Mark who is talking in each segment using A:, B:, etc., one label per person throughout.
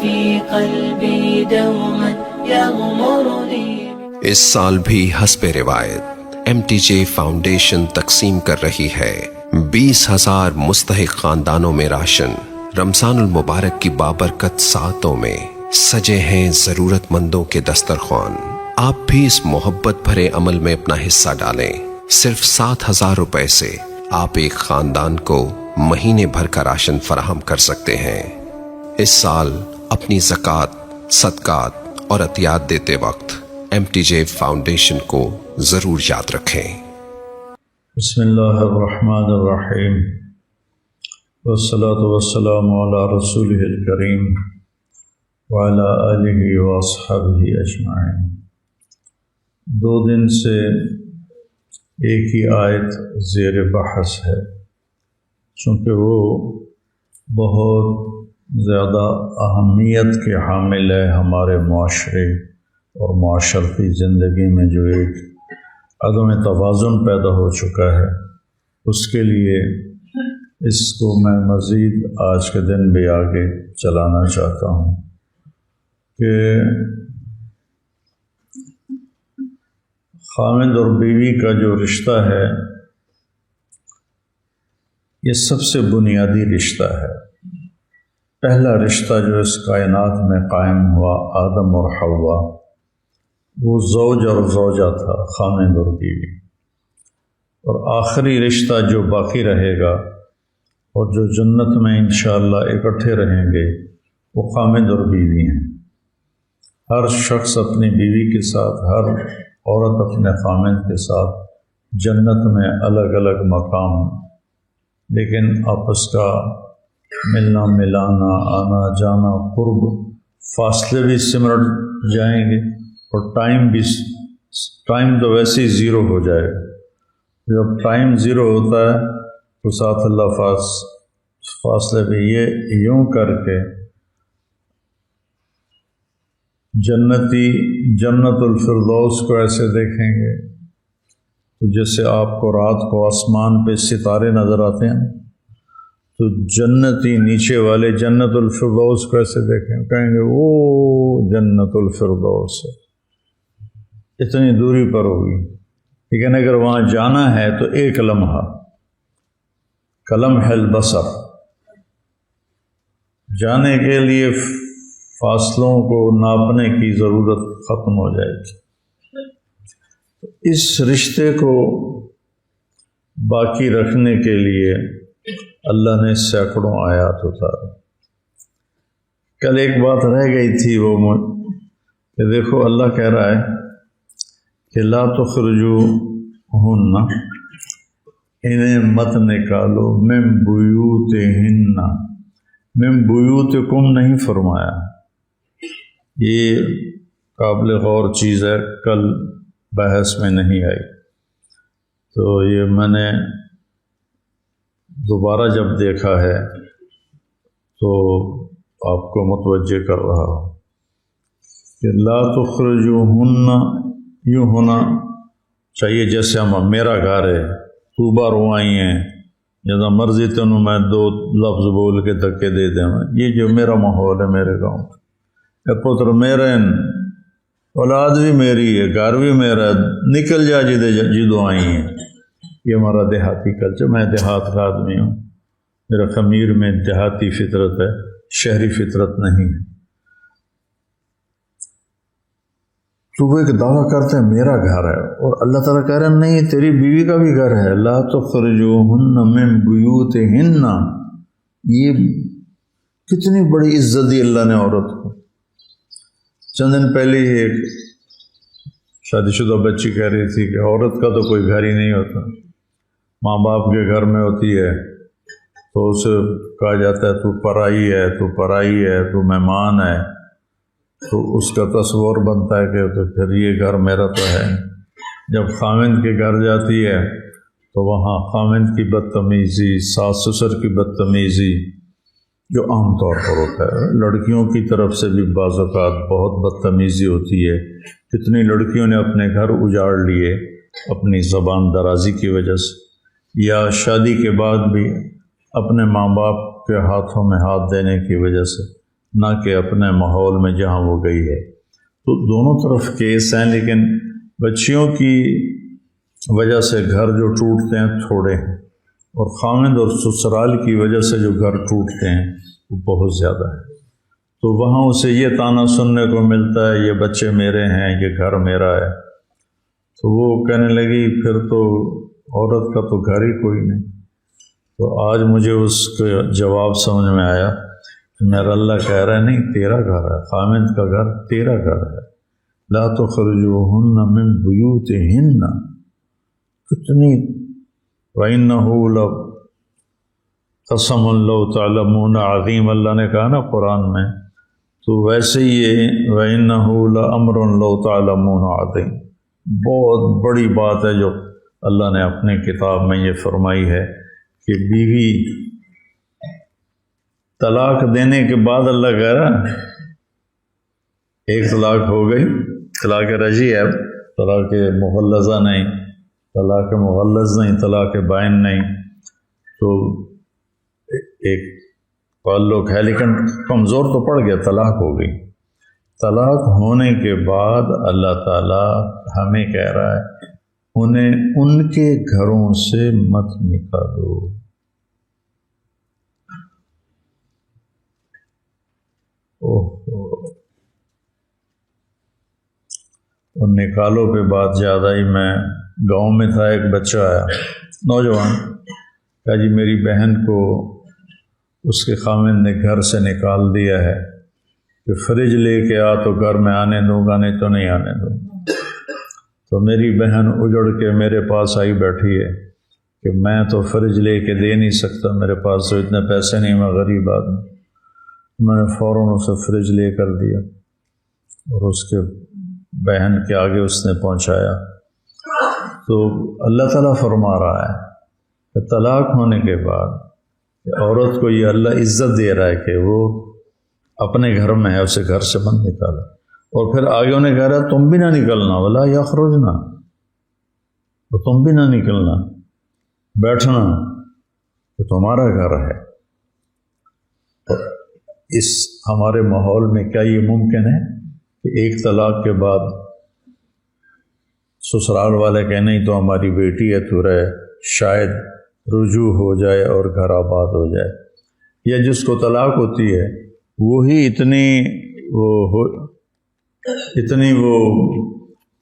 A: في قلبي دوما يغمرني.
B: اس سال بھی حسب روایت MTJ فاؤنڈیشن تقسیم کر رہی ہے 20,000 مستحق خاندانوں میں راشن. رمضان المبارک کی بابرکت ساعتوں میں سجے ہیں ضرورت مندوں کے دسترخوان. آپ بھی اس محبت بھرے عمل میں اپنا حصہ ڈالیں. صرف 7,000 روپے سے آپ ایک خاندان کو مہینے بھر کا راشن فراہم کر سکتے ہیں. اس سال اپنی زکوٰۃ، صدقات اور عطیات دیتے وقت MTJ فاؤنڈیشن کو ضرور یاد رکھیں.
C: بسم اللہ الرحمن الرحیم والصلاة والسلام علی رسولہ الکریم وعلی آلہ واصحابہ اجمعین. 2 دن سے ایک ہی آیت زیر بحث ہے، چونکہ وہ بہت زیادہ اہمیت کے حامل ہے. ہمارے معاشرے اور معاشرتی زندگی میں جو ایک عدم توازن پیدا ہو چکا ہے، اس کے لیے اس کو میں مزید آج کے دن بھی آگے چلانا چاہتا ہوں کہ خاوند اور بیوی کا جو رشتہ ہے یہ سب سے بنیادی رشتہ ہے. پہلا رشتہ جو اس کائنات میں قائم ہوا آدم اور حوا، وہ زوج اور زوجہ تھا، خاوند اور بیوی. اور آخری رشتہ جو باقی رہے گا اور جو جنت میں انشاءاللہ اکٹھے رہیں گے وہ خاوند اور بیوی ہیں. ہر شخص اپنی بیوی کے ساتھ، ہر عورت اپنے خاوند کے ساتھ جنت میں الگ الگ مقام، لیکن آپس کا ملنا ملانا، آنا جانا، قرب، فاصلے بھی سمٹ جائیں گے اور ٹائم تو ویسے ہی زیرو ہو جائے گا. جب ٹائم زیرو ہوتا ہے تو ساتھ اللہ فاصلے بھی یہ یوں کر کے جنتی جنت الفردوس کو ایسے دیکھیں گے تو جیسے آپ کو رات کو آسمان پہ ستارے نظر آتے ہیں، تو جنتی نیچے والے جنت الفردوس کو ایسے دیکھیں، کہیں گے وہ جنت الفردوس ہے، اتنی دوری پر ہوگی. لیکن اگر وہاں جانا ہے تو ایک لمحہ، کلمح البصر، جانے کے لیے فاصلوں کو ناپنے کی ضرورت ختم ہو جائے گی. اس رشتے کو باقی رکھنے کے لیے اللہ نے سینکڑوں آیات اتارے. کل ایک بات رہ گئی تھی، وہ کہ دیکھو اللہ کہہ رہا ہے کہ لا تخرجوہن، انہیں مت نکالو، من بیوتہن، من بیوتکم نہیں فرمایا. یہ قابل غور چیز ہے، کل بحث میں نہیں آئی، تو یہ میں نے دوبارہ جب دیکھا ہے تو آپ کو متوجہ کر رہا ہوں کہ لا تخرجوہن یوں ہونا چاہیے جیسے ہم میرا گھر ہے، تو باہر آئی ہیں، جدہ مرضی تنوں میں 2 لفظ بول کے دھکے دے دیں. یہ جو میرا ماحول ہے میرے گاؤں کا، اے پتر میرے، اولاد بھی میری ہے، گھر بھی میرا ہے، نکل جا جدو آئی ہیں. یہ ہمارا دیہاتی کلچر، میں دیہات کا آدمی ہوں، میرا خمیر میں دیہاتی فطرت ہے، شہری فطرت نہیں ہے. تو وہ ایک دعویٰ کرتے ہیں میرا گھر ہے، اور اللہ تعالیٰ کہہ رہے ہیں نہیں، تیری بیوی کا بھی گھر ہے. لا تخرجوہن من بیوتہن، یہ کتنی بڑی عزت دی اللہ نے عورت کو. چند دن پہلے ہی ایک شادی شدہ بچی کہہ رہی تھی کہ عورت کا تو کوئی گھر ہی نہیں ہوتا، ماں باپ کے گھر میں ہوتی ہے تو اسے کہا جاتا ہے تو پرائی ہے، تو پرائی ہے، تو مہمان ہے، تو اس کا تصور بنتا ہے کہ تو پھر یہ گھر میرا تو ہے. جب خاوند کے گھر جاتی ہے تو وہاں خاوند کی بدتمیزی، ساس سسر کی بدتمیزی جو عام طور پر ہوتا ہے، لڑکیوں کی طرف سے بھی بعض اوقات بہت بدتمیزی ہوتی ہے. کتنی لڑکیوں نے اپنے گھر اجاڑ لیے اپنی زبان درازی کی وجہ سے، یا شادی کے بعد بھی اپنے ماں باپ کے ہاتھوں میں ہاتھ دینے کی وجہ سے. نہ کہ اپنے ماحول میں جہاں وہ گئی ہے۔ تو دونوں طرف کیس ہیں، لیکن بچیوں کی وجہ سے گھر جو ٹوٹتے ہیں تھوڑے ہیں، اور خامند اور سسرال کی وجہ سے جو گھر ٹوٹتے ہیں وہ بہت زیادہ ہے۔ تو وہاں اسے یہ طعنہ سننے کو ملتا ہے یہ بچے میرے ہیں، یہ گھر میرا ہے۔ تو وہ کہنے لگی پھر تو عورت کا تو گھر ہی کوئی نہیں۔ تو آج مجھے اس کا جواب سمجھ میں آیا کہ میرا اللہ کہہ رہا ہے نہیں، تیرا گھر ہے، خامند کا گھر تیرا گھر ہے۔ لا تخرجوہن من بیوتہن، کتنی وَإِنَّهُ لَقَسَمٌ لَوْ تَعْلَمُونَ عَظِيمٌ، اللہ نے کہا نا قرآن میں، تو ویسے ہی یہ وَإِنَّهُ لَأَمْرٌ لَوْ تَعْلَمُونَ عَظِيمٌ، بہت بڑی بات ہے جو اللہ نے اپنے کتاب میں یہ فرمائی ہے کہ بیوی طلاق دینے کے بعد اللہ کہہ رہا ایک طلاق ہو گئی، طلاق رجعی ہے، طلاق مغلظہ نہیں، طلاق مغلظ نہیں، طلاق بائن نہیں، تو ایک تعلق ہے لیکن کمزور تو پڑ گیا، طلاق ہو گئی۔ طلاق ہونے کے بعد اللہ تعالیٰ ہمیں کہہ رہا ہے انہیں ان کے گھروں سے مت نکالو۔ اور نکالو پہ بات زیادہ ہی، میں گاؤں میں تھا، ایک بچہ آیا نوجوان، کہا جی میری بہن کو اس کے خامند نے گھر سے نکال دیا ہے کہ فریج لے کے آ تو گھر میں آنے دوں گا، نہیں تو نہیں آنے دوں۔ تو میری بہن اجڑ کے میرے پاس آئی بیٹھی ہے کہ میں تو فریج لے کے دے نہیں سکتا، میرے پاس تو اتنے پیسے نہیں، میں غریب آدمی۔ میں نے فوراً اسے فریج لے کر دیا اور اس کے بہن کے آگے اس نے پہنچایا۔ تو اللہ تعالیٰ فرما رہا ہے کہ طلاق ہونے کے بعد عورت کو یہ اللہ عزت دے رہا ہے کہ وہ اپنے گھر میں ہے، اسے گھر سے مت نکالا۔ اور پھر آگے انہیں کہہ رہا ہے تم بھی نہ نکلنا، ولا یخرجنا، تو تم بھی نہ نکلنا، بیٹھنا، کہ تمہارا گھر ہے۔ اس ہمارے ماحول میں کیا یہ ممکن ہے کہ ایک طلاق کے بعد سسرال والے کہیں نہیں تو ہماری بیٹی ہے تو رہے، شاید رجوع ہو جائے اور گھر آباد ہو جائے؟ یا جس کو طلاق ہوتی ہے وہی اتنی وہ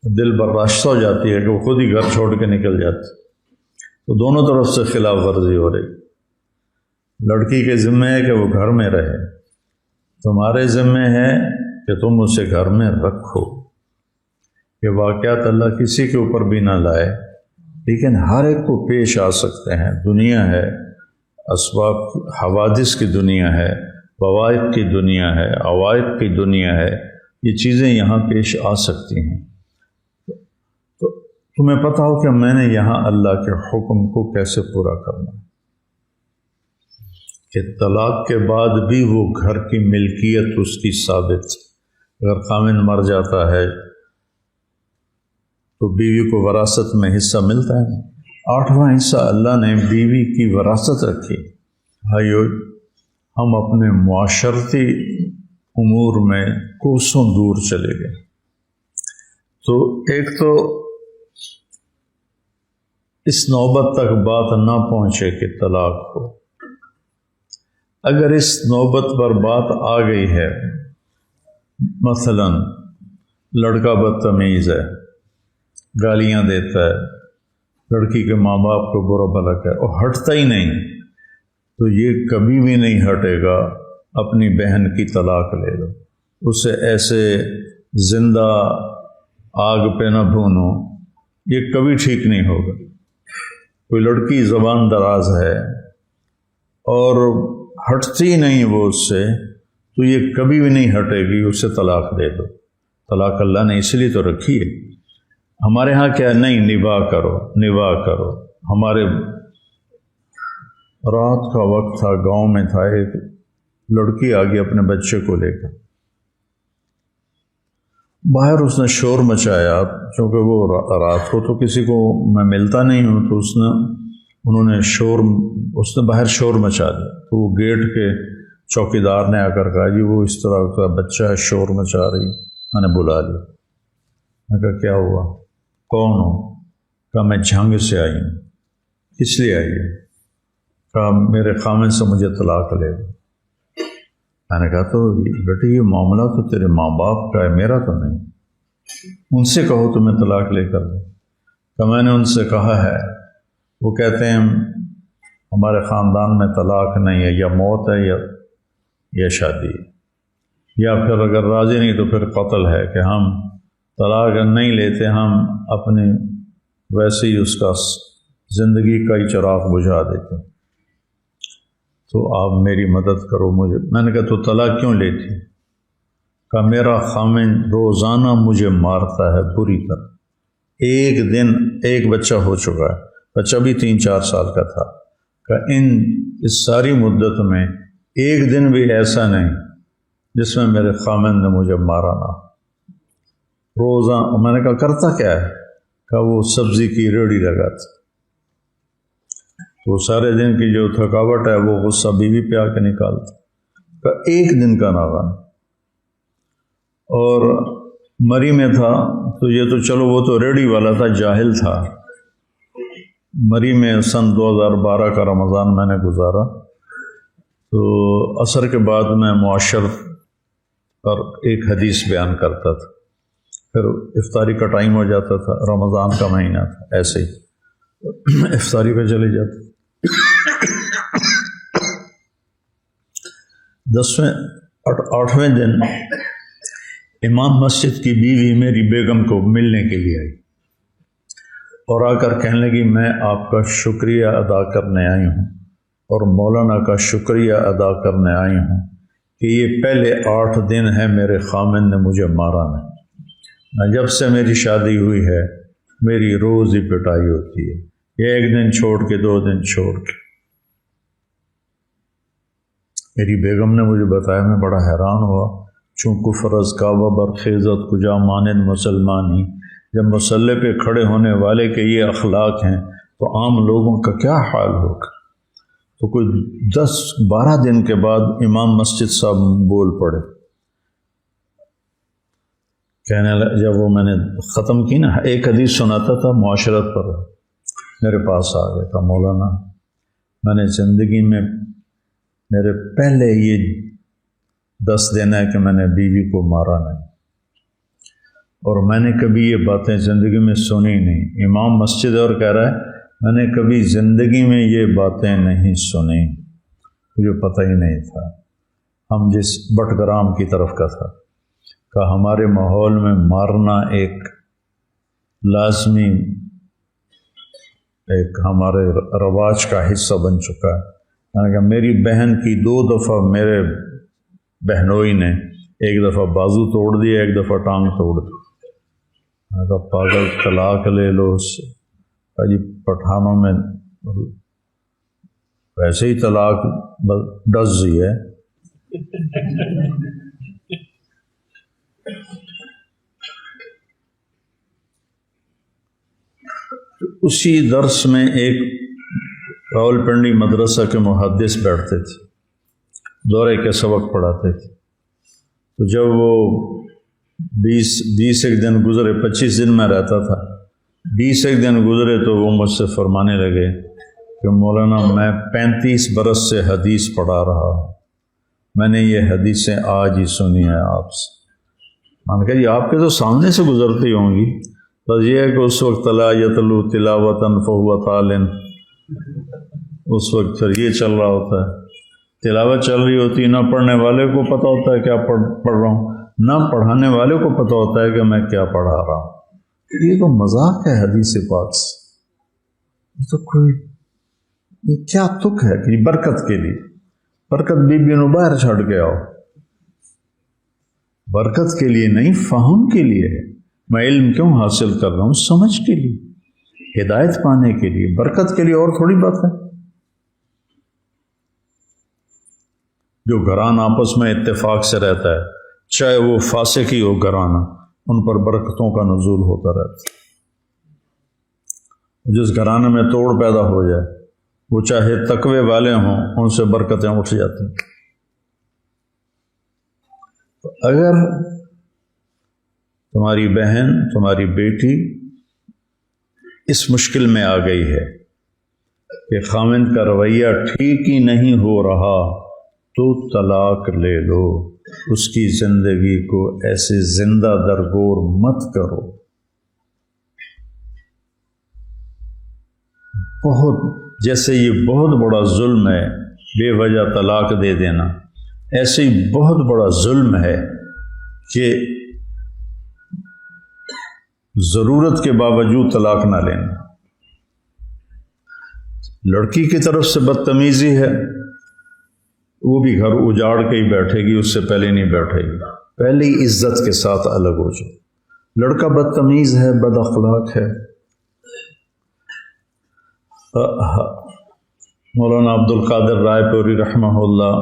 C: دل برداشتہ ہو جاتی ہے کہ وہ خود ہی گھر چھوڑ کے نکل جاتی۔ تو دونوں طرف سے خلاف ورزی ہو رہی۔ لڑکی کے ذمہ ہے کہ وہ گھر میں رہے، تمہارے ذمہ ہے کہ تم اسے گھر میں رکھو۔ یہ واقعات اللہ کسی کے اوپر بھی نہ لائے، لیکن ہر ایک کو پیش آ سکتے ہیں۔ دنیا ہے، اسباب حوادث کی دنیا ہے، بوائق کی دنیا ہے، عوائق کی دنیا ہے، یہ چیزیں یہاں پیش آ سکتی ہیں۔ تو تمہیں پتہ ہو کہ میں نے یہاں اللہ کے حکم کو کیسے پورا کرنا ہے، کہ طلاق کے بعد بھی وہ گھر کی ملکیت اس کی ثابت۔ اگر خامند مر جاتا ہے تو بیوی کو وراثت میں حصہ ملتا ہے۔ 8واں حصہ اللہ نے بیوی کی وراثت رکھی۔ بھائیو، ہم اپنے معاشرتی امور میں کوسوں دور چلے گئے۔ تو ایک تو اس نوبت تک بات نہ پہنچے کہ طلاق ہو۔ اگر اس نوبت پر بات آ گئی ہے، مثلا لڑکا بدتمیز ہے، گالیاں دیتا ہے، لڑکی کے ماں باپ کو برا بھلا کہے اور ہٹتا ہی نہیں، تو یہ کبھی بھی نہیں ہٹے گا۔ اپنی بہن کی طلاق لے لو، اسے ایسے زندہ آگ پہ نہ بھونو، یہ کبھی ٹھیک نہیں ہوگا۔ کوئی لڑکی زبان دراز ہے اور ہٹتی نہیں وہ اس سے، تو یہ کبھی بھی نہیں ہٹے گی، اسے طلاق دے دو۔ طلاق اللہ نے اس لیے تو رکھی ہے۔ ہمارے ہاں کیا نہیں، نباہ کرو نباہ کرو۔ ہمارے رات کا وقت تھا، گاؤں میں تھا، ایک لڑکی آ گئی اپنے بچے کو لے کر، باہر اس نے شور مچایا، چونکہ وہ رات کو تو کسی کو میں ملتا نہیں ہوں، تو اس نے باہر شور مچا دیا۔ تو وہ گیٹ کے چوکیدار نے آ کر کہا جی وہ اس طرح کا بچہ ہے، شور مچا رہی، میں نے بلا لیا۔ میں کہا کیا ہوا، کون ہو؟ کہا میں جھنگ سے آئی ہوں۔ کس لیے آئی ہے؟ کہا میرے خامن سے مجھے طلاق لے گا۔ میں نے کہا تو بیٹے یہ معاملہ تو تیرے ماں باپ کا ہے، میرا تو نہیں، ان سے کہو تمہیں طلاق لے کر دے۔ کہ میں نے ان سے کہا ہے، وہ کہتے ہیں ہمارے خاندان میں طلاق نہیں ہے، یا موت ہے یا شادی ہے، یا پھر اگر راضی نہیں تو پھر قتل ہے، کہ ہم طلاق نہیں لیتے، ہم اپنی ویسے ہی اس کا زندگی کا ہی چراغ بجھا دیتے، تو آپ میری مدد کرو مجھے۔ میں نے کہا تو طلاق کیوں لیتی؟ کہ میرا خامن روزانہ مجھے مارتا ہے بری طرح، ایک دن ایک بچہ ہو چکا ہے، بچہ بھی 3-4 سال کا تھا، کہ اس ساری مدت میں ایک دن بھی ایسا نہیں جس میں میرے خامن نے مجھے مارا نہ۔ روزانہ۔ میں نے کہا کرتا کیا ہے؟ کہ وہ سبزی کی ریڑھی لگاتا، تو سارے دن کی جو تھکاوٹ ہے وہ غصہ بیوی پہ آ کے نکالتا، کہ ایک دن کا ناغن۔ اور مری میں تھا تو یہ تو چلو وہ تو ریڑھی والا تھا، جاہل تھا۔ مری میں سن 2012 کا رمضان میں نے گزارا، تو عصر کے بعد میں معاشرت پر ایک حدیث بیان کرتا تھا، پھر افطاری کا ٹائم ہو جاتا تھا، رمضان کا مہینہ تھا، ایسے ہی افطاری پہ چلے جاتے۔ 8ویں دن امام مسجد کی بیوی میری بیگم کو ملنے کے لیے آئی اور آ کر کہنے لگی میں آپ کا شکریہ ادا کرنے آئی ہوں اور مولانا کا شکریہ ادا کرنے آئی ہوں کہ یہ پہلے 8 دن ہے میرے خامن نے مجھے مارا نہیں۔ جب سے میری شادی ہوئی ہے میری روز ہی پٹائی ہوتی ہے، یہ 1 دن چھوڑ کے 2 دن چھوڑ کے۔ میری بیگم نے مجھے بتایا، میں بڑا حیران ہوا، چون کفر از کعبہ برخیزت کجا مانند مسلمانی، جب مسلح پہ کھڑے ہونے والے کے یہ اخلاق ہیں تو عام لوگوں کا کیا حال ہوگا۔ تو کوئی 10-12 دن کے بعد امام مسجد صاحب بول پڑے، کہنے لگا، جب وہ میں نے ختم کی نا، ایک حدیث سناتا تھا معاشرت پر، میرے پاس آ گیا تھا، مولانا میں نے زندگی میں میرے پہلے یہ 10 دن ہے کہ میں نے بیوی کو مارا نہیں، اور میں نے کبھی یہ باتیں زندگی میں سنی نہیں۔ امام مسجد اور کہہ رہا ہے میں نے کبھی زندگی میں یہ باتیں نہیں سنی، مجھے پتہ ہی نہیں تھا۔ ہم جس بٹگرام کی طرف کا تھا کہ ہمارے ماحول میں مارنا ایک لازمی، ایک ہمارے رواج کا حصہ بن چکا ہے۔ میں نے کہا میری بہن کی 2 دفعہ میرے بہنوئی نے، ایک دفعہ بازو توڑ دیا، ایک دفعہ ٹانگ توڑ دی۔ میں نے کہا پاگل طلاق لے لو اس سے۔ جی پٹھانوں میں ویسے ہی طلاق ڈز ہی ہے۔ اسی درس میں ایک راول پنڈی مدرسہ کے محدث بیٹھتے تھے، دورے کے سبق پڑھاتے تھے، تو جب وہ 20 ایک دن گزرے، 25 دن میں رہتا تھا، 20 ایک دن گزرے تو وہ مجھ سے فرمانے لگے کہ مولانا میں 35 برس سے حدیث پڑھا رہا ہوں، میں نے یہ حدیثیں آج ہی سنی ہیں آپ سے۔ میں نے کہا جی آپ کے تو سامنے سے گزرتی ہوں گی، بس یہ ہے کہ اس وقت لا یتلو تلاوتاً فہو تعلن، اس وقت پھر یہ چل رہا ہوتا ہے، تلاوت چل رہی ہوتی ہے، نہ پڑھنے والے کو پتہ ہوتا ہے کیا پڑھ رہا ہوں، نہ پڑھانے والے کو پتہ ہوتا ہے کہ میں کیا پڑھا رہا ہوں۔ یہ تو مذاق ہے حدیث پاک سے، یہ تو کوئی یہ کیا تک ہے کہ برکت کے لیے، برکت بی بی نو باہر چھڑ کے آؤ، برکت کے لیے نہیں، فہم کے لیے ہے۔ میں علم کیوں حاصل کر رہا ہوں؟ سمجھ کے لیے، ہدایت پانے کے لیے، برکت کے لیے اور تھوڑی بات ہے۔ جو گھران آپس میں اتفاق سے رہتا ہے، چاہے وہ فاسق ہی ہو گھرانہ، ان پر برکتوں کا نزول ہوتا رہتا ہے۔ جس گھرانے میں توڑ پیدا ہو جائے، وہ چاہے تقوی والے ہوں، ان سے برکتیں اٹھ جاتی ہیں۔ تو اگر تمہاری بہن، تمہاری بیٹی اس مشکل میں آ گئی ہے کہ خاوند کا رویہ ٹھیک ہی نہیں ہو رہا، تو طلاق لے لو، اس کی زندگی کو ایسے زندہ درگور مت کرو۔ جیسے یہ بہت بڑا ظلم ہے بے وجہ طلاق دے دینا، ایسے ہی بہت بڑا ظلم ہے کہ ضرورت کے باوجود طلاق نہ لینا۔ لڑکی کی طرف سے بدتمیزی ہے، وہ بھی گھر اجاڑ کے ہی بیٹھے گی، اس سے پہلے نہیں بیٹھے گی، پہلے ہی عزت کے ساتھ الگ ہو جاؤ۔ لڑکا بدتمیز ہے، بد اخلاق ہے۔ مولانا عبد القادر رائے پوری رحمہ اللہ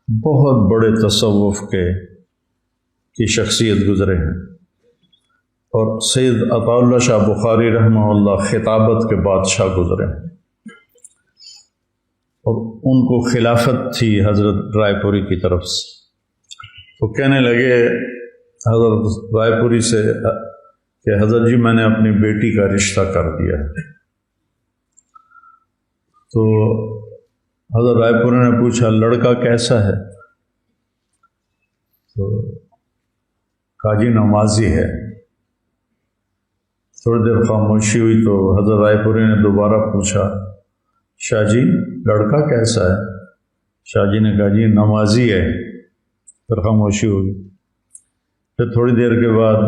C: بہت بڑے تصوف کی شخصیت گزرے ہیں، اور سید عطا اللہ شاہ بخاری رحمہ اللہ خطابت کے بادشاہ گزرے ہیں، اور ان کو خلافت تھی حضرت رائے پوری کی طرف سے۔ تو کہنے لگے حضرت رائے پوری سے کہ حضرت جی میں نے اپنی بیٹی کا رشتہ کر دیا ہے۔ تو حضرت رائے پوری نے پوچھا لڑکا کیسا ہے؟ تو کہا جی نمازی ہے۔ تھوڑی دیر خاموشی ہوئی تو حضرت رائے پوری نے دوبارہ پوچھا شاہ جی لڑکا کیسا ہے؟ شاہ جی نے کہا جی نمازی ہے۔ پھر خاموشی ہوگی۔ پھر تھوڑی دیر کے بعد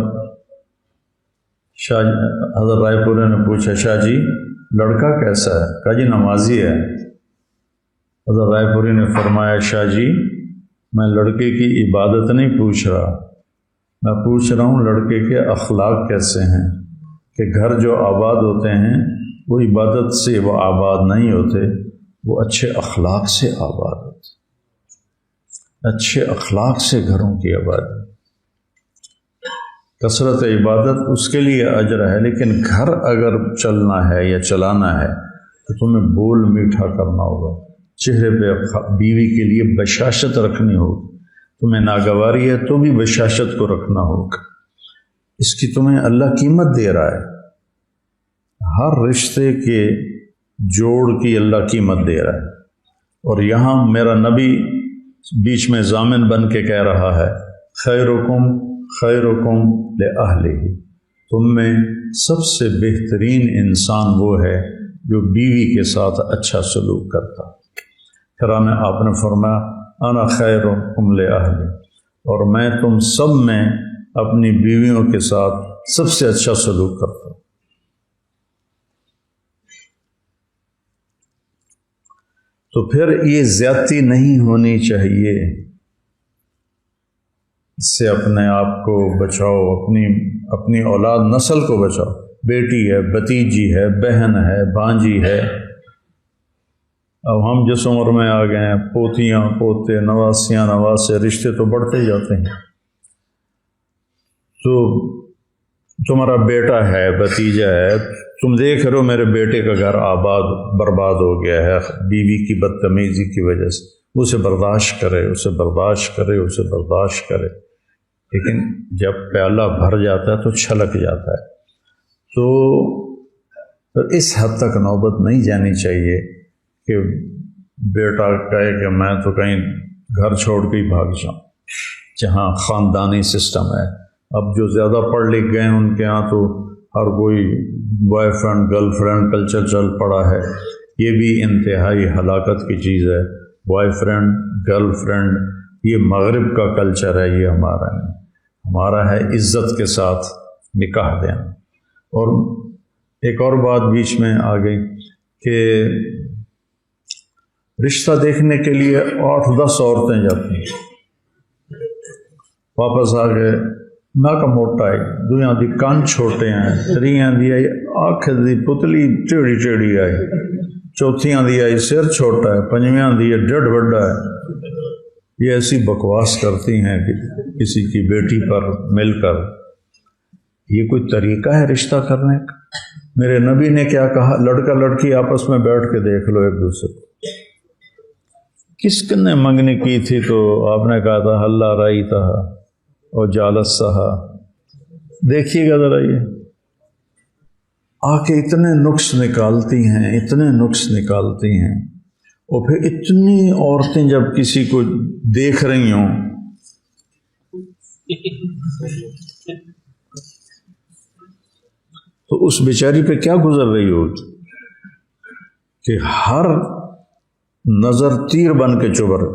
C: حضرت رائے پوری نے پوچھا شاہ جی لڑکا کیسا ہے؟ کہا جی نمازی ہے۔ حضرت رائے پوری نے فرمایا شاہ جی میں لڑکے کی عبادت نہیں پوچھ رہا، میں پوچھ رہا ہوں لڑکے کے اخلاق کیسے ہیں، کہ گھر جو آباد ہوتے ہیں وہ عبادت سے وہ آباد نہیں ہوتے، وہ اچھے اخلاق سے آباد ہوتے، اچھے اخلاق سے گھروں کی آبادی۔ کثرت عبادت اس کے لیے اجر ہے، لیکن گھر اگر چلنا ہے یا چلانا ہے تو تمہیں بول میٹھا کرنا ہوگا، چہرے پہ بیوی کے لیے بشاشت رکھنی ہوگی، تمہیں ناگواری ہے تو بھی بشاشت کو رکھنا ہوگا، اس کی تمہیں اللہ قیمت دے رہا ہے، ہر رشتے کے جوڑ کی اللہ قیمت دے رہا ہے۔ اور یہاں میرا نبی بیچ میں ضامن بن کے کہہ رہا ہے خیرکم خیرکم لأہلہ، تم میں سب سے بہترین انسان وہ ہے جو بیوی کے ساتھ اچھا سلوک کرتا۔ پھر آپ نے فرمایا انا خیرکم لأہلہ، اور میں تم سب میں اپنی بیویوں کے ساتھ سب سے اچھا سلوک کرتا ہوں۔ تو پھر یہ زیادتی نہیں ہونی چاہیے، اس سے اپنے آپ کو بچاؤ، اپنی اولاد نسل کو بچاؤ، بیٹی ہے، بھتیجی ہے، بہن ہے، بھانجی ہے۔ اب ہم جس عمر میں آ گئے ہیں، پوتیاں پوتے نواسیاں نواسے، رشتے تو بڑھتے جاتے ہیں۔ تو تمہارا بیٹا ہے، بھتیجا ہے، تم دیکھ رہے ہو میرے بیٹے کا گھر آباد برباد ہو گیا ہے بیوی کی بدتمیزی کی وجہ سے، اسے برداشت کرے، اسے برداشت کرے، اسے برداشت کرے، لیکن جب پیالہ بھر جاتا ہے تو چھلک جاتا ہے۔ تو اس حد تک نوبت نہیں جانی چاہیے کہ بیٹا کہے کہ میں تو کہیں گھر چھوڑ کے ہی بھاگ جاؤں، جہاں خاندانی سسٹم ہے۔ اب جو زیادہ پڑھ لکھ گئے ہیں ان کے ہاں تو ہر کوئی boy friend girl friend culture چل پڑا ہے، یہ بھی انتہائی ہلاکت کی چیز ہے۔ بوائے فرینڈ گرل فرینڈ یہ مغرب کا کلچر ہے، یہ ہمارا نہیں، ہمارا ہے عزت کے ساتھ نکاح دینا۔ اور ایک اور بات بیچ میں آ گئی کہ رشتہ دیکھنے کے لیے 8-10 عورتیں جاتی ہیں، واپس آ گئے ناک موٹا ہے، دویاں دی کان چھوٹے ہیں، تریاں دی آئی آنکھ دی پتلی ٹیڑھی ٹیڑھی آئی، چوتھیاں دی آئی سر چھوٹا ہے، پنجویاں دی ڈڈ بڑا ہے۔ یہ ایسی بکواس کرتی ہیں کہ کسی کی بیٹی پر مل کر، یہ کوئی طریقہ ہے رشتہ کرنے کا؟ میرے نبی نے کیا کہا؟ لڑکا لڑکی آپس میں بیٹھ کے دیکھ لو ایک دوسرے کو۔ کس نے منگنی کی تھی تو آپ نے کہا تھا اللہ رائی تھا، اور جالسہا، دیکھیے گا ذرا یہ آ کے اتنے نقص نکالتی ہیں، اتنے نقص نکالتی ہیں، اور پھر اتنی عورتیں جب کسی کو دیکھ رہی ہوں تو اس بیچاری پہ کیا گزر رہی ہوتی کہ ہر نظر تیر بن کے چبھ رہی،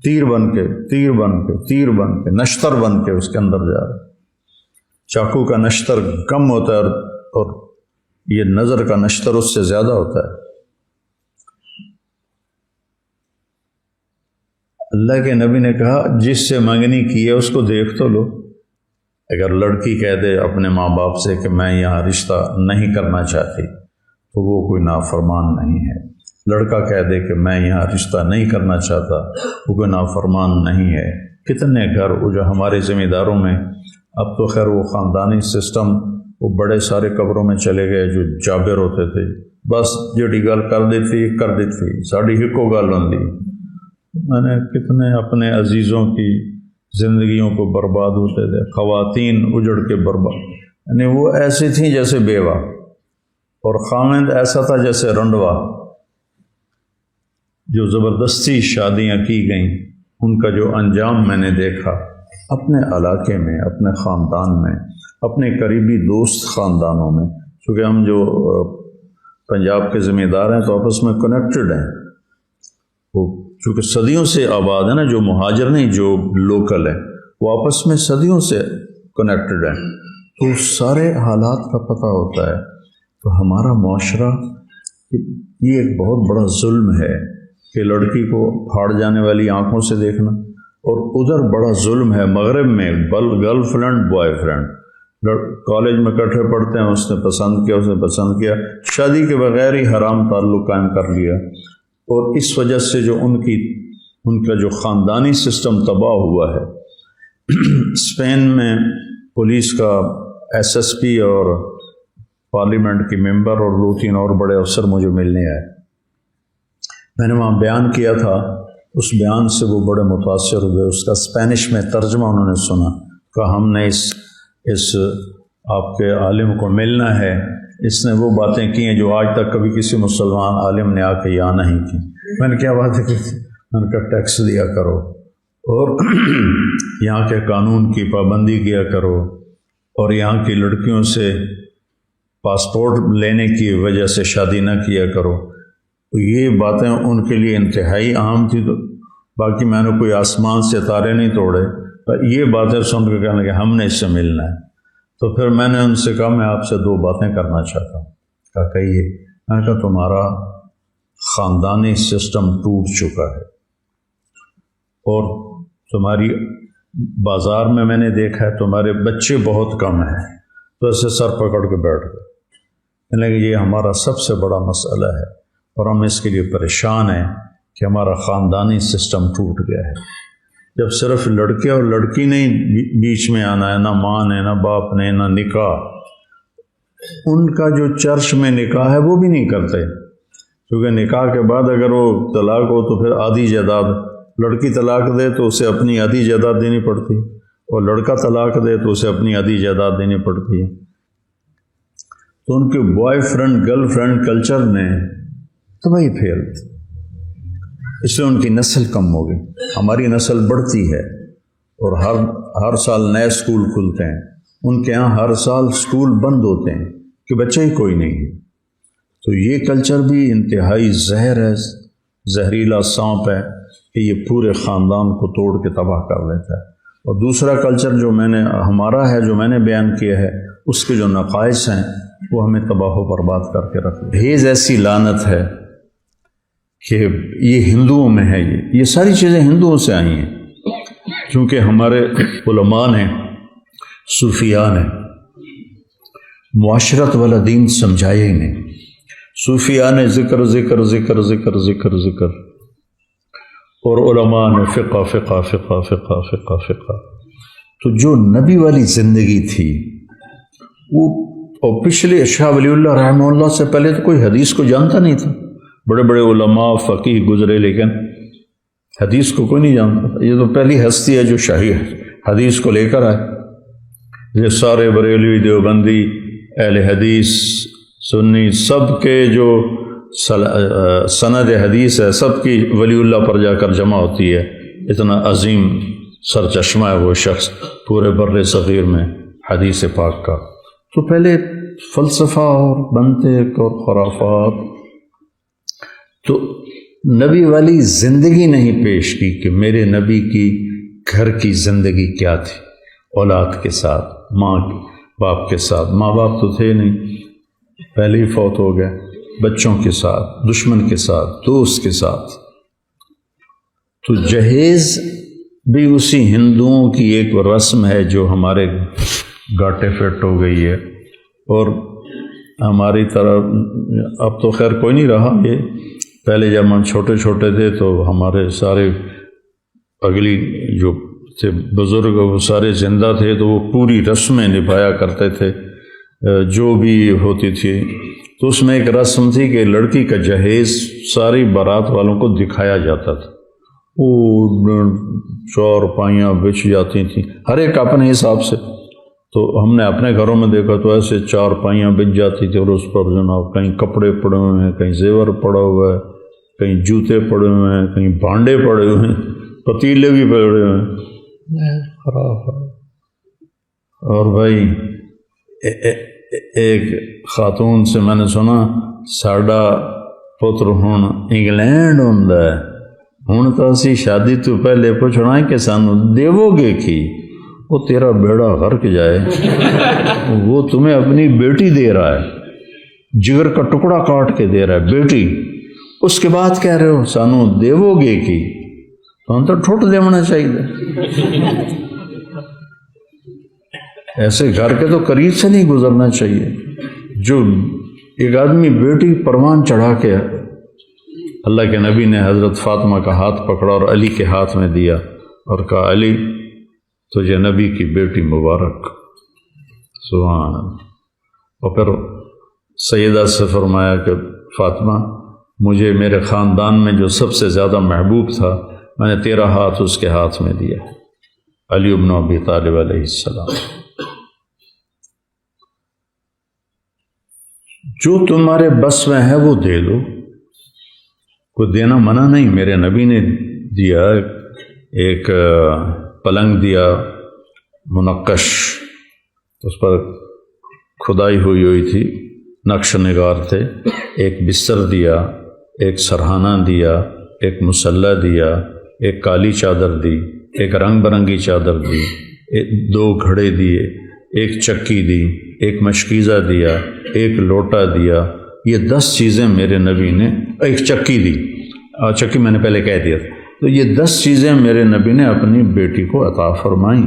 C: تیر بن کے تیر بن کے تیر بن کے نشتر بن کے اس کے اندر جا رہا ہے۔ چاقو کا نشتر کم ہوتا ہے اور یہ نظر کا نشتر اس سے زیادہ ہوتا ہے۔ اللہ کے نبی نے کہا جس سے منگنی کی ہے اس کو دیکھ تو لو۔ اگر لڑکی کہہ دے اپنے ماں باپ سے کہ میں یہاں رشتہ نہیں کرنا چاہتی تو وہ کوئی نافرمان نہیں ہے، لڑکا کہہ دے کہ میں یہاں رشتہ نہیں کرنا چاہتا وہ کوئی نافرمان نہیں ہے۔ کتنے گھر وہ جو ہمارے ذمہ داروں میں، اب تو خیر وہ خاندانی سسٹم وہ بڑے سارے قبروں میں چلے گئے جو جابر ہوتے تھے، بس جڑی گل کر دیتی ساڑی ہکو گل ہوندی۔ میں نے کتنے اپنے عزیزوں کی زندگیوں کو برباد ہوتے تھے، خواتین اجڑ کے برباد، یعنی وہ ایسی تھیں جیسے بیوہ، اور خامند ایسا تھا جیسے رنڈوا۔ جو زبردستی شادیاں کی گئیں ان کا جو انجام میں نے دیکھا اپنے علاقے میں، اپنے خاندان میں، اپنے قریبی دوست خاندانوں میں، چونکہ ہم جو پنجاب کے ذمہ دار ہیں تو آپس میں کنیکٹڈ ہیں، وہ چونکہ صدیوں سے آباد ہے نا، جو مہاجر نہیں جو لوکل ہیں وہ آپس میں صدیوں سے کنیکٹڈ ہیں، تو سارے حالات کا پتہ ہوتا ہے۔ تو ہمارا معاشرہ یہ ایک بہت بڑا ظلم ہے کہ لڑکی کو پھاڑ جانے والی آنکھوں سے دیکھنا، اور ادھر بڑا ظلم ہے مغرب میں girl friend boy friend, college میں اکٹھے پڑھتے ہیں، اس نے پسند کیا، شادی کے بغیر ہی حرام تعلق قائم کر لیا، اور اس وجہ سے جو ان کا جو خاندانی سسٹم تباہ ہوا ہے۔ اسپین میں پولیس کا SSP اور پارلیمنٹ کی ممبر اور 2-3 اور بڑے افسر مجھے ملنے آئے، میں نے وہاں بیان کیا تھا، اس بیان سے وہ بڑے متاثر ہوئے، اس کا اسپینش میں ترجمہ انہوں نے سنا، کہا ہم نے اس آپ کے عالم کو ملنا ہے، اس نے وہ باتیں کی ہیں جو آج تک کبھی کسی مسلمان عالم نے آ کے یہاں نہیں کی۔ میں نے کیا باتیں کی؟ میں نے کہا ٹیکس دیا کرو اور یہاں کے قانون کی پابندی کیا کرو، اور یہاں کی لڑکیوں سے پاسپورٹ لینے کی وجہ سے شادی نہ کیا کرو۔ یہ باتیں ان کے لیے انتہائی اہم تھی، تو باقی میں نے کوئی آسمان سے تارے نہیں توڑے، یہ باتیں سن کے کہنے لگے ہم نے اس سے ملنا ہے۔ تو پھر میں نے ان سے کہا میں آپ سے 2 باتیں کرنا چاہتا ہوں۔ کہا کہیے؟ میں نے کہا تمہارا خاندانی سسٹم ٹوٹ چکا ہے، اور تمہاری بازار میں نے دیکھا ہے تمہارے بچے بہت کم ہیں، تو ایسے سر پکڑ کے بیٹھ گئے، یعنی کہ یہ ہمارا سب سے بڑا مسئلہ ہے، اور ہم اس کے لیے پریشان ہیں کہ ہمارا خاندانی سسٹم ٹوٹ گیا ہے۔ جب صرف لڑکے اور لڑکی نہیں بیچ میں آنا ہے، نہ ماں نے، نہ باپ نے، نہ نکاح، ان کا جو چرچ میں نکاح ہے وہ بھی نہیں کرتے، کیونکہ نکاح کے بعد اگر وہ طلاق ہو تو پھر آدھی جائیداد، لڑکی طلاق دے تو اسے اپنی آدھی جائیداد دینی پڑتی، اور لڑکا طلاق دے تو اسے اپنی آدھی جائیداد دینی پڑتی ہے۔ تو ان کے boy friend girl friend culture نے تباہی پھیل دی، اس لیے ان کی نسل کم ہو گئی۔ ہماری نسل بڑھتی ہے، اور ہر سال نئے اسکول کھلتے ہیں، ان کے ہاں ہر سال اسکول بند ہوتے ہیں کہ بچہ ہی کوئی نہیں ہے۔ تو یہ کلچر بھی انتہائی زہر ہے، زہریلا سانپ ہے کہ یہ پورے خاندان کو توڑ کے تباہ کر لیتا ہے۔ اور دوسرا کلچر جو ہمارا ہے، جو میں نے بیان کیا ہے، اس کے جو نقائص ہیں وہ ہمیں تباہ و برباد کر کے رکھ دے۔ ہیز ایسی لعنت ہے کہ یہ ہندوؤں میں ہے، یہ ساری چیزیں ہندوؤں سے آئی ہیں، کیونکہ ہمارے علماء نے، صوفیاء نے معاشرت والا دین سمجھایا ہی نہیں۔ صوفیاء نے ذکر ذکر ذکر ذکر ذکر ذکر، اور علماء نے فقہ فقہ فقہ فقہ فقہ فقہ۔ تو جو نبی والی زندگی تھی وہ، اور پچھلے شاہ ولی اللہ رحمہ اللہ سے پہلے تو کوئی حدیث کو جانتا نہیں تھا، بڑے بڑے علماء فقیہ گزرے لیکن حدیث کو کوئی نہیں جانتا تھا۔ یہ تو پہلی ہستی ہے جو شاہی حدیث کو لے کر آئے. یہ سارے بریلوی دیوبندی اہل حدیث سنی سب کے جو سند حدیث ہے سب کی ولی اللہ پر جا کر جمع ہوتی ہے. اتنا عظیم سرچشمہ ہے وہ شخص پورے بر صغیر میں حدیث پاک کا. تو پہلے فلسفہ اور منطق اور خرافات، تو نبی والی زندگی نہیں پیش کی کہ میرے نبی کی گھر کی زندگی کیا تھی، اولاد کے ساتھ، ماں باپ کے ساتھ. ماں باپ تو تھے نہیں، پہلے ہی فوت ہو گئے. بچوں کے ساتھ، دشمن کے ساتھ، دوست کے ساتھ. تو جہیز بھی اسی ہندوؤں کی ایک رسم ہے جو ہمارے گاٹے فٹ ہو گئی ہے. اور ہماری طرف اب تو خیر کوئی نہیں رہا. یہ پہلے جب ہم چھوٹے چھوٹے تھے تو ہمارے سارے اگلی جو تھے بزرگ وہ سارے زندہ تھے تو وہ پوری رسمیں نبھایا کرتے تھے جو بھی ہوتی تھی. تو اس میں ایک رسم تھی کہ لڑکی کا جہیز ساری بارات والوں کو دکھایا جاتا تھا. وہ چور پائیاں بچ جاتی تھیں ہر ایک اپنے حساب سے. تو ہم نے اپنے گھروں میں دیکھا تو ایسے چار پائیاں بچ جاتی تھی اور اس پر جناب کہیں کپڑے پڑے ہوئے ہیں، کہیں زیور پڑا ہوا ہے، کہیں جوتے پڑے ہوئے ہیں، کہیں بھانڈے پڑے ہوئے ہیں، پتیلے بھی پڑے ہوئے ہیں. اور بھائی ایک خاتون سے میں نے سنا ساڈا پتر ہن انگلینڈ ہوندا ہے، ہن تو اسی شادی تو پہلے پوچھنا ہے کہ سانو دیو گے کی. وہ تیرا بیڑا غرق جائے، وہ تمہیں اپنی بیٹی دے رہا ہے، جگر کا ٹکڑا کاٹ کے دے رہا ہے بیٹی، اس کے بعد کہہ رہے ہو سانو دیو گے کی. تو ہم تو ٹھٹ دیونا چاہیے. ایسے گھر کے تو قریب سے نہیں گزرنا چاہیے. جو ایک آدمی بیٹی پروان چڑھا کے اللہ کے نبی نے حضرت فاطمہ کا ہاتھ پکڑا اور علی کے ہاتھ میں دیا اور کہا علی تجھے نبی کی بیٹی مبارک. سبحان اللہ. اور پھر سیدہ سے فرمایا کہ فاطمہ مجھے میرے خاندان میں جو سب سے زیادہ محبوب تھا میں نے تیرا ہاتھ اس کے ہاتھ میں دیا، علی بن ابی طالب علیہ السلام. جو تمہارے بس میں ہے وہ دے دو، کوئی دینا منع نہیں. میرے نبی نے دیا، ایک پلنگ دیا منقش، اس پر کھدائی ہوئی تھی، نقش نگار تھے. ایک بستر دیا، ایک سرہانہ دیا، ایک مسلح دیا، ایک کالی چادر دی، ایک رنگ برنگی چادر دی، دو گھڑے دیے، ایک چکی دی، ایک مشکیزہ دیا، ایک لوٹا دیا. یہ 10 چیزیں میرے نبی نے، ایک چکی دی، چکی میں نے پہلے کہہ دیا تھا. تو یہ 10 چیزیں میرے نبی نے اپنی بیٹی کو عطا فرمائیں.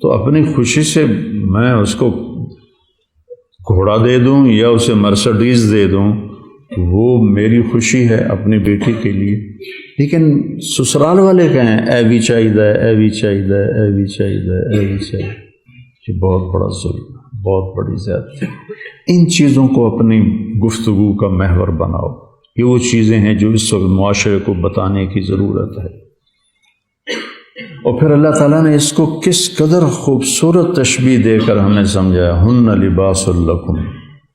C: تو اپنی خوشی سے میں اس کو گھوڑا دے دوں یا اسے مرسڈیز دے دوں، وہ میری خوشی ہے اپنی بیٹی کے لیے. لیکن سسرال والے کہیں اے بھی چاہیے، اے بھی چاہیے، اے بھی چاہیے، اے بھی چاہیے. یہ بہت بڑا ظلم، بہت بڑی زیادتی. ان چیزوں کو اپنی گفتگو کا محور بناؤ. یہ وہ چیزیں ہیں جو اس وقت معاشرے کو بتانے کی ضرورت ہے. اور پھر اللہ تعالیٰ نے اس کو کس قدر خوبصورت تشبیہ دے کر ہمیں سمجھایا، ہن لباس لکم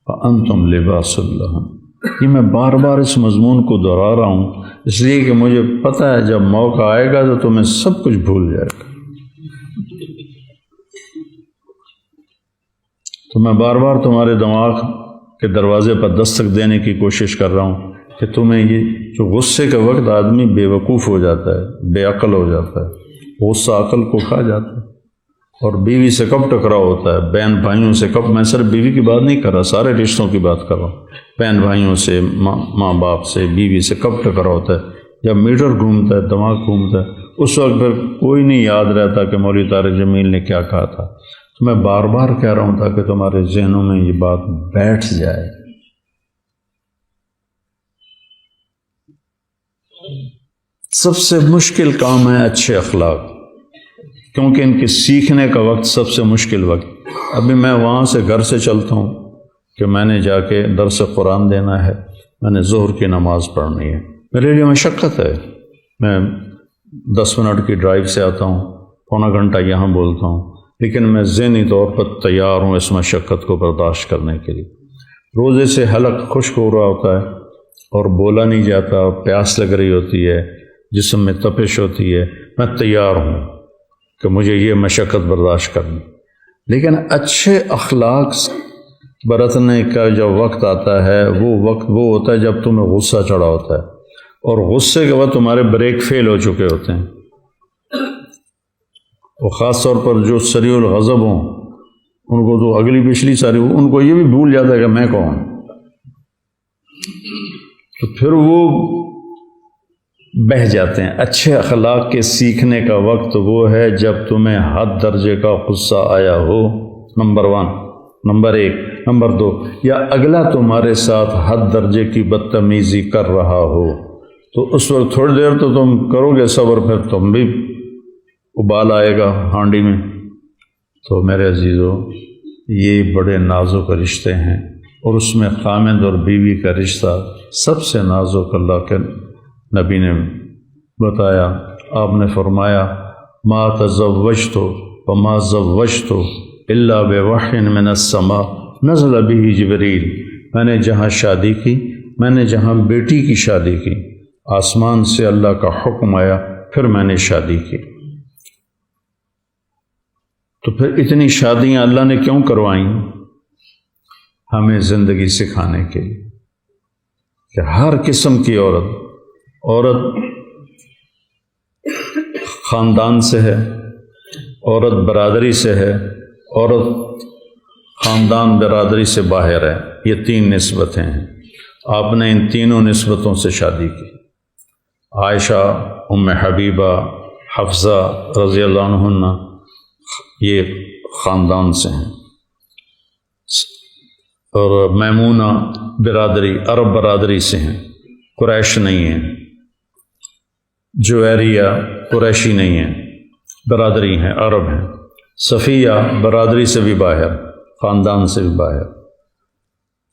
C: وانتم لباس لہن. یہ میں بار بار اس مضمون کو دہرا رہا ہوں اس لیے کہ مجھے پتہ ہے جب موقع آئے گا تو تمہیں سب کچھ بھول جائے گا. تو میں بار بار تمہارے دماغ کے دروازے پر دستک دینے کی کوشش کر رہا ہوں کہ تمہیں یہ جو غصے کے وقت آدمی بے وقوف ہو جاتا ہے، بے عقل ہو جاتا ہے، غصہ عقل کو کھا جاتا ہے. اور بیوی سے کب ٹکراؤ ہوتا ہے، بہن بھائیوں سے کب، میں صرف بیوی کی بات نہیں کر رہا، سارے رشتوں کی بات کر رہا ہوں. بہن بھائیوں سے، ماں باپ سے، بیوی سے کب ٹکراؤ ہوتا ہے، جب میٹر گھومتا ہے، دماغ گھومتا ہے. اس وقت پھر کوئی نہیں یاد رہتا کہ مولوی طارق جمیل نے کیا کہا تھا. تو میں بار بار کہہ رہا ہوں تاکہ تمہارے ذہنوں میں یہ بات بیٹھ جائے. سب سے مشکل کام ہے اچھے اخلاق، کیونکہ ان کے سیکھنے کا وقت سب سے مشکل وقت. ابھی میں وہاں سے گھر سے چلتا ہوں کہ میں نے جا کے درس قرآن دینا ہے، میں نے ظہر کی نماز پڑھنی ہے. میرے لیے مشقت ہے. میں 10 منٹ کی ڈرائیو سے آتا ہوں، پونا گھنٹہ یہاں بولتا ہوں، لیکن میں ذہنی طور پر تیار ہوں اس مشقت کو برداشت کرنے کے لیے۔ روزے سے حلق خشک ہو رہا ہوتا ہے اور بولا نہیں جاتا، اور پیاس لگ رہی ہوتی ہے، جسم میں تپش ہوتی ہے، میں تیار ہوں کہ مجھے یہ مشقت برداشت کرنی، لیکن اچھے اخلاق برتنے کا جو وقت آتا ہے وہ وقت وہ ہوتا ہے جب تمہیں غصہ چڑھا ہوتا ہے، اور غصے کے بعد تمہارے بریک فیل ہو چکے ہوتے ہیں، اور خاص طور پر جو سریع الغضب ہوں ان کو تو اگلی پچھلی ساری ان کو یہ بھی بھول جاتا ہے کہ میں کون، تو پھر وہ بہہ جاتے ہیں۔ اچھے اخلاق کے سیکھنے کا وقت وہ ہے جب تمہیں حد درجے کا غصہ آیا ہو، نمبر 1، نمبر 1، نمبر 2، یا اگلا تمہارے ساتھ حد درجے کی بدتمیزی کر رہا ہو، تو اس وقت تھوڑی دیر تو تم کرو گے صبر، پھر تم بھی ابال آئے گا ہانڈی میں۔ تو میرے عزیزو، یہ بڑے نازک رشتے ہیں، اور اس میں خامند اور بیوی کا رشتہ سب سے نازک اللہ کے نبی نے بتایا۔ آپ نے فرمایا ما تزوجت وما زوجت الا بوحی من السماء نزل به جبریل، میں نے جہاں شادی کی، میں نے جہاں بیٹی کی شادی کی، آسمان سے اللہ کا حکم آیا، پھر میں نے شادی کی۔ تو پھر اتنی شادیاں اللہ نے کیوں کروائیں؟ ہمیں زندگی سکھانے کے لیے کہ ہر قسم کی عورت خاندان سے ہے، عورت برادری سے ہے، عورت خاندان برادری سے باہر ہے، یہ 3 نسبتیں ہیں۔ آپ نے ان تینوں نسبتوں سے شادی کی۔ عائشہ، ام حبیبہ، حفصہ رضی اللہ عنہ یہ خاندان سے ہیں، اور میمونہ برادری عرب برادری سے ہیں، قریش نہیں ہیں۔ جویریہ قریشی نہیں ہیں، برادری ہیں، عرب ہیں۔ صفیہ برادری سے بھی باہر، خاندان سے بھی باہر۔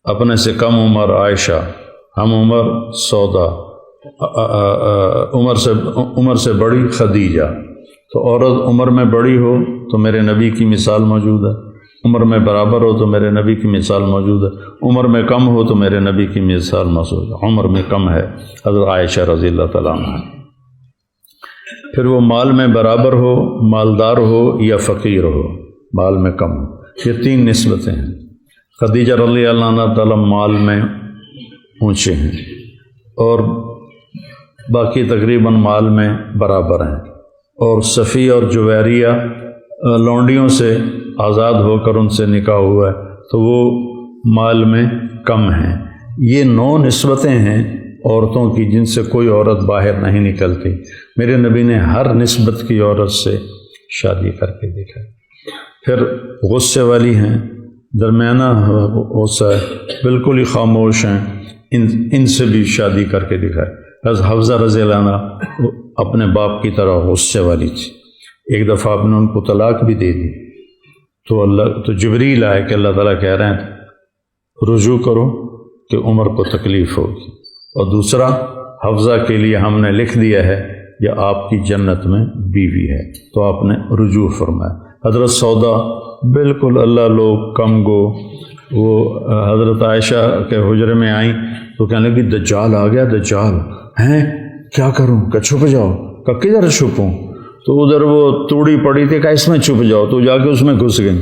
C: اپنے سے کم عمر عائشہ، ہم عمر سودا، عمر سے بڑی خدیجہ۔ تو عورت عمر میں بڑی ہو تو میرے نبی کی مثال موجود ہے، عمر میں برابر ہو تو میرے نبی کی مثال موجود ہے، عمر میں کم ہو تو میرے نبی کی مثال موجود ہے۔ عمر میں کم ہے حضرت عائشہ رضی اللہ تعالیٰ عنہ۔ پھر وہ مال میں برابر ہو، مالدار ہو یا فقیر ہو، مال میں کم ہو، یہ 3 نسبتیں ہیں۔ خدیجہ رضی اللہ عنہ تعالیٰ مال میں اونچے ہیں، اور باقی تقریباً مال میں برابر ہیں، اور صفیہ اور جویریہ لونڈیوں سے آزاد ہو کر ان سے نکاح ہوا ہے تو وہ مال میں کم ہیں۔ یہ 9 نسبتیں ہیں عورتوں کی جن سے کوئی عورت باہر نہیں نکلتی۔ میرے نبی نے ہر نسبت کی عورت سے شادی کر کے دیکھا۔ پھر غصے والی ہیں، درمیانہ غصہ ہے، بالکل ہی خاموش ہیں، ان سے بھی شادی کر کے دکھائے۔ حضرت حفصہ رضی اللہ عنہ اپنے باپ کی طرح غصے والی تھی، ایک دفعہ آپ نے ان کو طلاق بھی دے دی، تو جبریل آئے کہ اللہ تعالیٰ کہہ رہے ہیں رجوع کرو کہ عمر کو تکلیف ہوگی، اور دوسرا حفصہ کے لیے ہم نے لکھ دیا ہے یہ آپ کی جنت میں بیوی ہے، تو آپ نے رجوع فرمایا۔ حضرت سودا بالکل اللہ لوگ کم گو، وہ حضرت عائشہ کے حجرے میں آئیں تو کہنے لگی دجال آ گیا، دجال ہیں، کیا کروں؟ کہ چھپ جاؤ۔ کہ کدھر چھپوں؟ تو ادھر وہ توڑی پڑی تھی کہ اس میں چھپ جاؤ، تو جا کے اس میں گھس گئی۔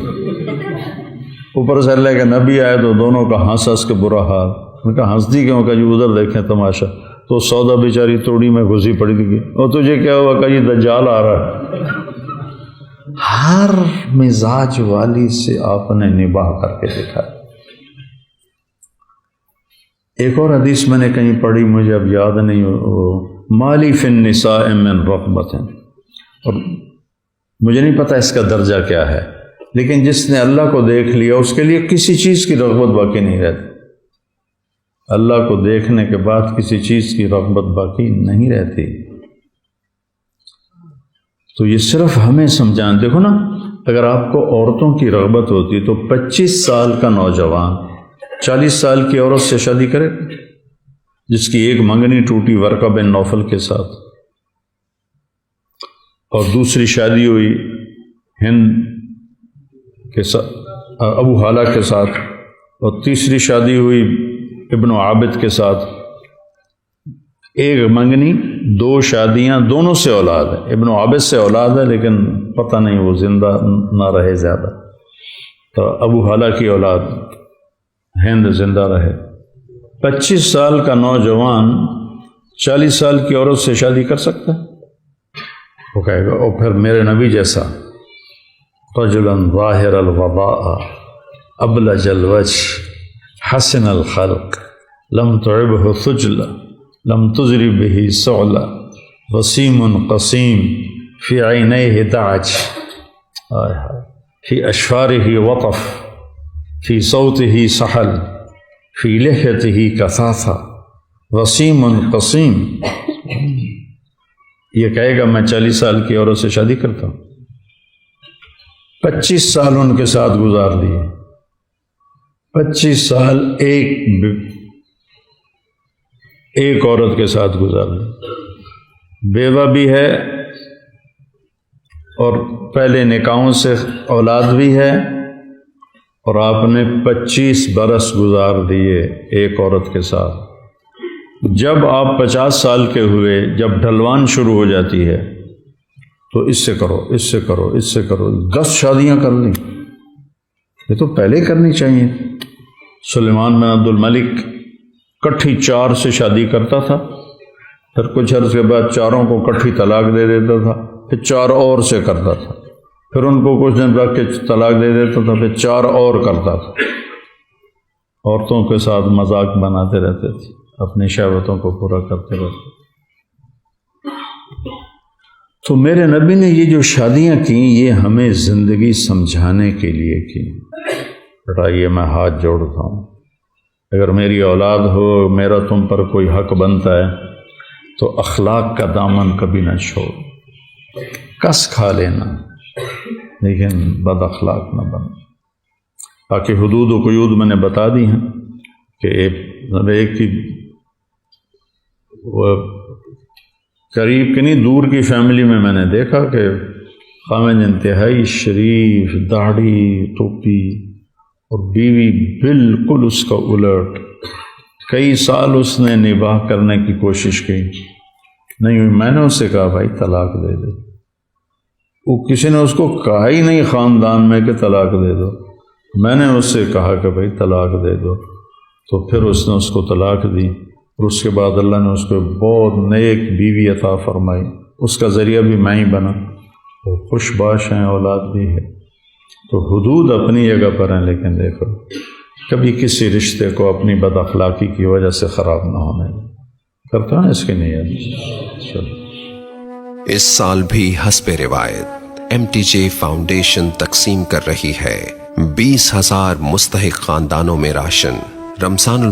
C: اوپر سے اللہ کے نبی آئے تو دونوں کا ہنس کے برا حال، ان کا ہنستی کیوں کہ جو ادھر دیکھیں تماشا، تو سودا بیچاری توڑی میں گھسی پڑی تھی، اور تجھے کیا ہوا؟ کہ یہ دجال آ رہا ہے۔ ہر مزاج والی سے آپ نے نباہ کر کے دیکھا۔ ایک اور حدیث میں نے کہیں پڑھی، مجھے اب یاد نہیں، مالی فی النساء من رغبۃ، اور مجھے نہیں پتہ اس کا درجہ کیا ہے، لیکن جس نے اللہ کو دیکھ لیا اس کے لیے کسی چیز کی رغبت باقی نہیں رہتی۔ اللہ کو دیکھنے کے بعد کسی چیز کی رغبت باقی نہیں رہتی۔ تو یہ صرف ہمیں سمجھائیں۔ دیکھو نا، اگر آپ کو عورتوں کی رغبت ہوتی تو 25 سال کا نوجوان 40 سال کی عورت سے شادی کرے، جس کی ایک منگنی ٹوٹی ورقہ بن نوفل کے ساتھ، اور دوسری شادی ہوئی ہند کے ساتھ ابو حالہ کے ساتھ، اور تیسری شادی ہوئی ابن عابد کے ساتھ. ایک منگنی، دو شادیاں، دونوں سے اولاد ہے. ابن عابد سے اولاد ہے لیکن پتہ نہیں وہ زندہ نہ رہے زیادہ، تو ابو حالہ کی اولاد ہند زندہ رہے. 25 سال کا نوجوان 40 سال کی عورت سے شادی کر سکتا ہے؟ وہ کہے گا اور پھر میرے نبی جیسا رجلا ظاہر الوضاء ابلج الوجه حسن الخلق لم تعبه ثجلا لم تزر به سعلا وسیم قسیم فی عینیہ دعج فی اشفارہ وطف فی صوتہ سحل فی لحیتہ کثافہ وسیم قسیم. یہ کہے گا میں 40 سال کی عورت سے شادی کرتا ہوں. 25 سال ان کے ساتھ گزار دیے، 25 سال ایک عورت کے ساتھ گزار دی. بیوہ بھی ہے اور پہلے نکاحوں سے اولاد بھی ہے، اور آپ نے 25 برس گزار دیے ایک عورت کے ساتھ. جب آپ 50 سال کے ہوئے، جب ڈھلوان شروع ہو جاتی ہے تو اس سے کرو، اس سے کرو، اس سے کرو، 10 شادیاں کر لیں. یہ تو پہلے کرنی چاہیے. سلیمان بن عبد الملک کٹھی 4 سے شادی کرتا تھا، پھر کچھ عرص کے بعد چاروں کو کٹھی طلاق دے دیتا تھا، پھر 4 اور سے کرتا تھا، پھر ان کو کچھ دن بعد کے طلاق دے دیتا تھا، پھر 4 اور کرتا تھا. عورتوں کے ساتھ مذاق بناتے رہتے تھے، اپنی شہوتوں کو پورا کرتے رہتے. تو میرے نبی نے یہ جو شادیاں کیں یہ ہمیں زندگی سمجھانے کے لیے کی. بیٹا یہ میں ہاتھ جوڑتا ہوں، اگر میری اولاد ہو، میرا تم پر کوئی حق بنتا ہے تو اخلاق کا دامن کبھی نہ چھوڑ. کس کھا لینا لیکن بد اخلاق نہ بن. باقی حدود و قیود میں نے بتا دی ہیں کہ ایک کی قریب کی نہیں دور کی فیملی میں نے دیکھا کہ خامد انتہائی شریف، داڑھی، ٹوپی، اور بیوی بالکل اس کا الٹ. کئی سال اس نے نباہ کرنے کی کوشش کی، نہیں ہوئی. میں نے اس سے کہا بھائی طلاق دے دے. وہ کسی نے اس کو کہا ہی نہیں خاندان میں کہ طلاق دے دو. میں نے اس سے کہا کہ بھائی طلاق دے دو، تو پھر اس نے اس کو طلاق دی. اور اس کے بعد اللہ نے اس کو بہت نیک بیوی عطا فرمائی. اس کا ذریعہ بھی میں ہی بنا، وہ خوش باش ہیں، اولاد بھی ہے. تو حدود اپنی جگہ پر ہیں، لیکن دیکھو کبھی کسی رشتے کو اپنی بد اخلاقی کی وجہ سے خراب نہ ہونے کرتا ہے. اس کی نیت چلو.
B: اس سال بھی حسب روایت MTJ فاؤنڈیشن تقسیم کر رہی ہے 20,000 مستحق خاندانوں میں راشن. رمضان